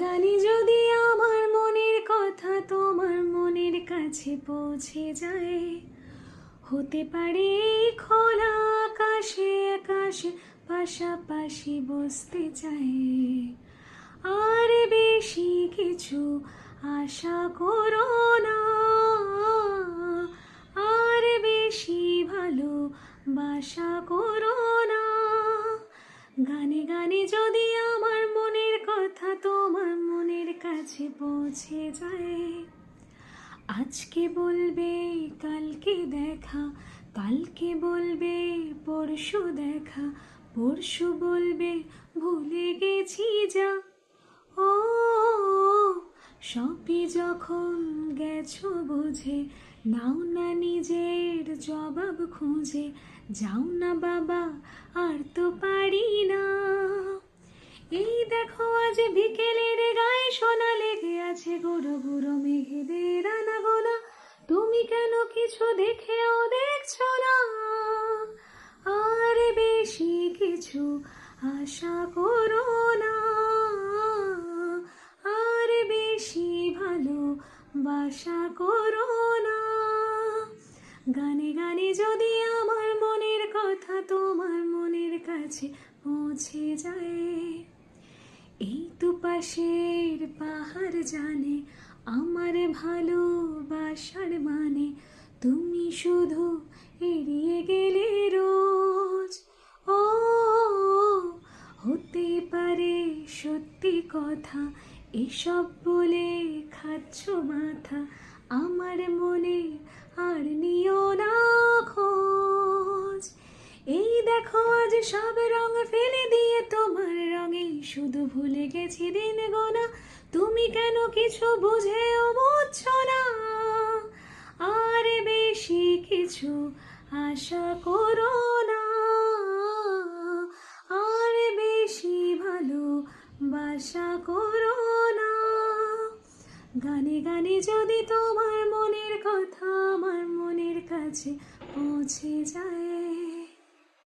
গানে যদি আমার মনের কথা তোমার মনের কাছে পৌঁছে যায়, হতে পারে এই খোলা আকাশে আকাশে পাশাপাশি বসতে চাই। আর বেশি কিছু আশা করো না, আর বেশি ভালোবাসা করো না। গানে গানে যদি আমার মনের কথা তোমার মনের কাছে পৌঁছে যায়, আজকে বলবে কালকে দেখা, কালকে বলবে পরশু দেখা, পরশু বলবে ভুলে গেছি যা। ও সবই যখন গেছো বুঝে, নাও না নিজের জবাব খুঁজে, যাও না বাবা আর তো পারি না। এই দেখো আজ বিকেলের গায়ে সোনা লেগে আছে, গুঁড়ো গুঁড়ো মেঘেদের আনাগোনা। তুমি কেন কিছু দেখেও দেখছো না, আর বেশি কিছু আশা করো না, আর বেশি ভালোবাসা করো না। গানে গানে যদি আমার মনের কথা তোমার মনের কাছে পৌঁছে যায়, এই তো পাশের পাহাড় জানে আমার ভালোবাসার মানে, তুমি শুধু এড়িয়ে গেলে রোজ। ও হতে পারে সত্যি কথা, এসব বলে খাচ্ছ মাথা, আমার মনে আর নিও না খোঁজ। এই দেখো আজ সব রং ফেলে দিয়ে তোমার রঙে শুধু ভুলে গেছি দিন গোনা। তুমি কেন কিছু বুঝেও বুঝছো না, আর বেশি কিছু আশা করো না, আর বেশি ভালোবাসা করো না। গানে গানে যদি তোমার মনের কথা আমার মনের কাছে পৌঁছে যায়।